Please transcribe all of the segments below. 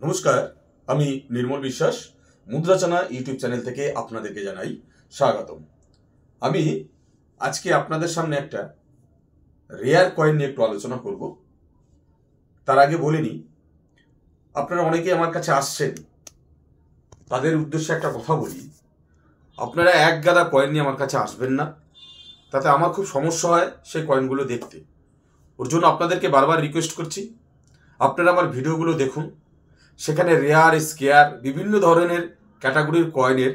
নমস্কার, আমি নির্মল বিশ্বাস মুদ্রাচানা ইউটিউব চ্যানেল থেকে আপনাদেরকে জানাই স্বাগতম। আমি আজকে আপনাদের সামনে একটা রেয়ার কয়েন নিয়ে একটু আলোচনা করব। তার আগে বলে নিই, আপনারা অনেকেই আমার কাছে আসছেন, তাদের উদ্দেশ্যে একটা কথা বলি, আপনারা এক গাদা কয়েন নিয়ে আমার কাছে আসবেন না, তাতে আমার খুব সমস্যা হয় সেই কয়েনগুলো দেখতে। ওর জন্য আপনাদেরকে বারবার রিকোয়েস্ট করছি, আপনারা আমার ভিডিওগুলো দেখুন। সেখানে রেয়ার, স্কেয়ার, বিভিন্ন ধরনের ক্যাটাগরির কয়েনের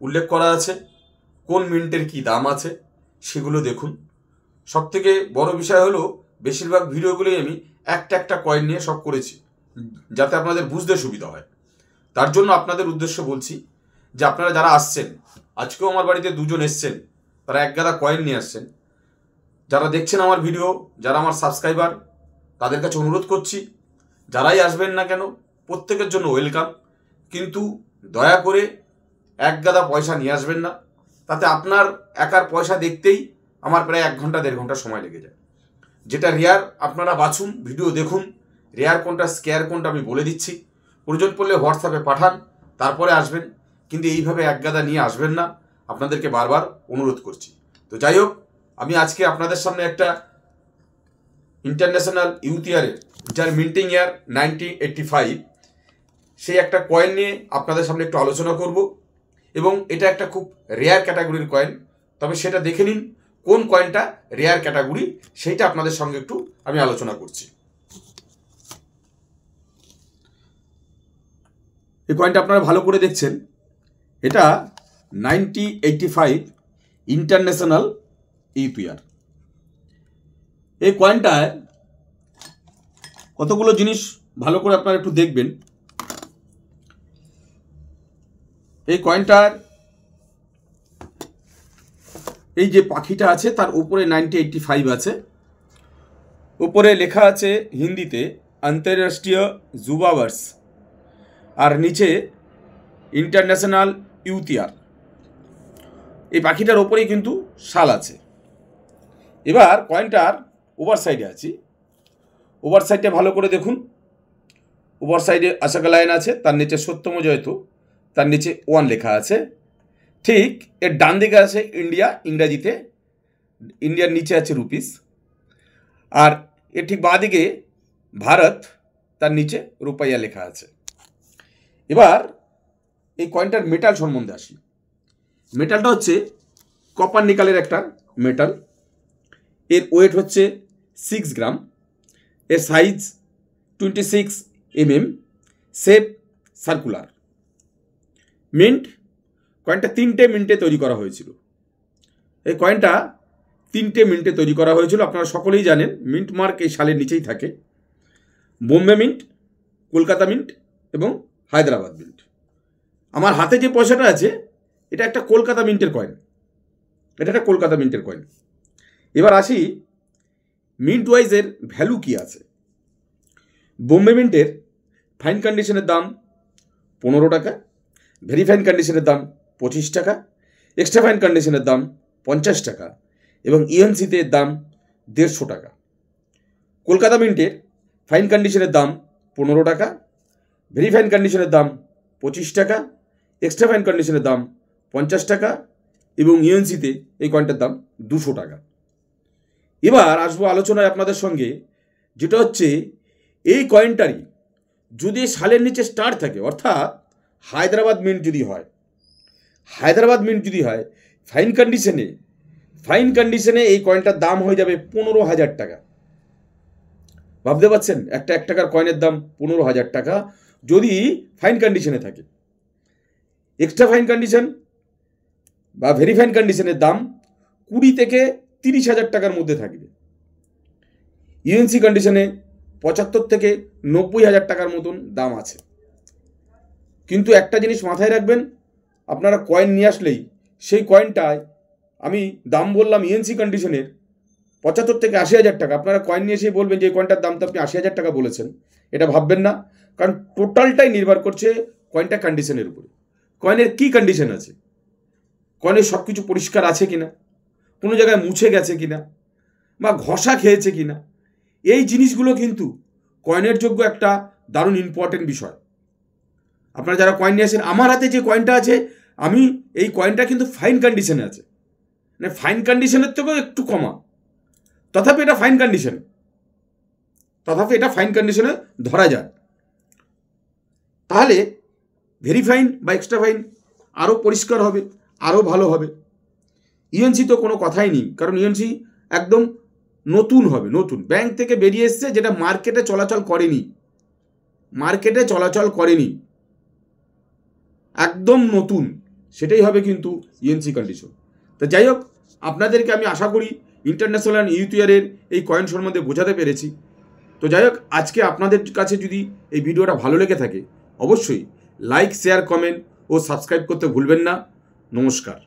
উল্লেখ করা আছে, কোন মিন্টের কি দাম আছে সেগুলো দেখুন। সবথেকে বড় বিষয় হলো, বেশিরভাগ ভিডিওগুলোই আমি একটা কয়েন নিয়ে সব করেছি, যাতে আপনাদের বুঝতে সুবিধা হয়। তার জন্য আপনাদের উদ্দেশ্য বলছি যে আপনারা যারা আসছেন, আজকেও আমার বাড়িতে দুজন এসছেন, তারা এক গাদা কয়েন নিয়ে আসছেন। যারা দেখছেন আমার ভিডিও, যারা আমার সাবস্ক্রাইবার, তাদের কাছে অনুরোধ করছি, যারাই আসবেন না কেন প্রত্যেকের জন্য ওয়েলকাম, কিন্তু দয়া করে এক গাদা পয়সা নিয়ে আসবেন না। তাতে আপনার একার পয়সা দেখতেই আমার প্রায় 1 ঘন্টা 1.5 ঘন্টা সময় লেগে যায়। যেটা রেয়ার আপনারা বাছুন, ভিডিও দেখুন, রেয়ার কোনটা স্কেয়ার কোনটা আমি বলে দিচ্ছি। প্রয়োজন পড়লে হোয়াটসঅ্যাপে পাঠান, তারপরে আসবেন, কিন্তু এইভাবে এক গাদা নিয়ে আসবেন না, আপনাদেরকে বারবার অনুরোধ করছি। তো যাই হোক, আমি আজকে আপনাদের সামনে একটা ইন্টারন্যাশনাল ইউথ ইয়ারের, যার মিন্টিং ইয়ার 1985, সেই একটা কয়েন নিয়ে আপনাদের সামনে একটু আলোচনা করব। এবং এটা একটা খুব রেয়ার ক্যাটাগরির কয়েন, তবে সেটা দেখে নিন কোন কয়েনটা রেয়ার ক্যাটাগরি, সেইটা আপনাদের সঙ্গে একটু আমি আলোচনা করছি। এই কয়েনটা আপনারা ভালো করে দেখছেন, এটা 1985 ইন্টারন্যাশনাল ইউথ ইয়ার। এই কয়েনটায় কতগুলো জিনিস ভালো করে আপনারা একটু দেখবেন। এই কয়েনটার এই যে পাখিটা আছে তার উপরে 1985 আছে, উপরে লেখা আছে হিন্দিতে আন্তর্রাষ্ট্রীয় যুবা বর্ষ, আর নিচে ইন্টারন্যাশনাল ইউথ ইয়ার। এই পাখিটার ওপরেই কিন্তু সাল আছে। এবার কয়েনটার ওভার সাইডে আছি, ওভার সাইডে ভালো করে দেখুন। ওভার সাইডে আশাকা লাইন আছে, তার নিচে সত্যম জয়তো, তার নিচে 1 লেখা আছে। ঠিক এর ডান দিকে আছে ইন্ডিয়া, ইংরাজিতে, ইন্ডিয়ার নিচে আছে রুপিস। আর এর ঠিক বাঁ দিকে ভারত, তার নিচে রুপাইয়া লেখা আছে। এবার এই কয়েনটার মেটাল সম্বন্ধে আসি। মেটালটা হচ্ছে কপার নিকালের একটা মেটাল। এর ওয়েট হচ্ছে 6 গ্রাম, এর size 26 mm, shape circular. Mint, কয়েনটা 3টে মিন্টে তৈরি করা হয়েছিল। এই কয়েনটা 3টে মিন্টে তৈরি করা হয়েছিল। আপনারা সকলেই জানেন মিন্ট মার্ক এই সালের নিচেই থাকে। বোম্বে মিন্ট, কলকাতা মিন্ট এবং হায়দ্রাবাদ মিন্ট। আমার হাতে যে পয়সাটা আছে এটা একটা কলকাতা মিন্টের কয়েন, এটা একটা কলকাতা মিন্টের কয়েন। এবার আসি মিন্ট ওয়াইজের ভ্যালু কি আছে। বোম্বে মিন্টের ফাইন কন্ডিশনের দাম 15 টাকা, ভেরি ফাইন কন্ডিশনের দাম 25 টাকা, এক্সট্রা ফাইন কন্ডিশনের দাম 50 টাকা এবং ইএনসিতে দাম 150 টাকা। কলকাতা মিন্টের ফাইন কন্ডিশনের দাম 15 টাকা, ভেরি ফাইন কন্ডিশনের দাম 25 টাকা, এক্সট্রা ফাইন কন্ডিশনের দাম 50 টাকা এবং ইএনসিতে এই কয়েনটার দাম 200 টাকা। এবার আসবো আলোচনায় আপনাদের সঙ্গে, যেটা হচ্ছে এই কয়েনটারই যদি সালের নিচে স্টার থাকে, অর্থাৎ হায়দ্রাবাদ মিন্ট যদি হয়, হায়দ্রাবাদ মিন্ট যদি হয় ফাইন কন্ডিশনে এই কয়েনটার দাম হয়ে যাবে 15,000 টাকা। ভাবতে পারছেন, একটা 1 টাকার কয়েনের দাম 15,000 টাকা যদি ফাইন কন্ডিশনে থাকে। এক্সট্রা ফাইন কন্ডিশন বা ভেরি ফাইন কন্ডিশনের দাম 20 থেকে 30,000 টাকার মধ্যে থাকবে। ইউএনসি কন্ডিশনে 75 থেকে 90,000 টাকার মতন দাম আছে। কিন্তু একটা জিনিস মাথায় রাখবেন, আপনারা কয়েন নিয়ে আসলেই সেই কয়েনটায় আমি দাম বললাম ইএনসি কন্ডিশনের 75 থেকে 80,000 টাকা, আপনারা কয়েন নিয়ে এসেই বলবেন যে এই কয়েনটার দাম তো আপনি 80,000 টাকা বলেছেন। এটা ভাববেন না, কারণ টোটালটাই নির্ভর করছে কয়েনটা কন্ডিশনের উপরে। কয়েনের কী কন্ডিশন আছে, কয়েনের সব কিছু পরিষ্কার আছে কিনা, কোনো জায়গায় মুছে গেছে কিনা বা ঘষা খেয়েছে কিনা, এই জিনিসগুলো কিন্তু কয়েনের যোগ্য একটা দারুণ ইম্পর্টেন্ট বিষয়। আপনারা যারা কয়েন নিয়ে আসেন, আমার হাতে যে কয়েনটা আছে, আমি এই কয়েনটা কিন্তু ফাইন কন্ডিশনে আছে, মানে ফাইন কন্ডিশনের থেকেও একটু কমা, তথাপি এটা ফাইন কন্ডিশনে ধরা যায়। তাহলে ভেরি ফাইন বা এক্সট্রা ফাইন আরও পরিষ্কার হবে, আরও ভালো হবে। ইউএনসি তো কোনো কথাই নেই, কারণ ইউএনসি একদম নতুন হবে, নতুন ব্যাংক থেকে বেরিয়ে এসছে, যেটা মার্কেটে চলাচল করেনি, একদম নতুন, সেটাই হবে কিন্তু ইউএনসি কন্ডিশন। তো যাই হোক, আপনাদেরকে আমি আশা করি ইন্টারন্যাশনাল ইউথ ইয়ারের এই কয়েন সম্বন্ধে বোঝাতে পেরেছি। তো যাই হোক, আজকে আপনাদের কাছে যদি এই ভিডিওটা ভালো লেগে থাকে, অবশ্যই লাইক, শেয়ার, কমেন্ট ও সাবস্ক্রাইব করতে ভুলবেন না। নমস্কার।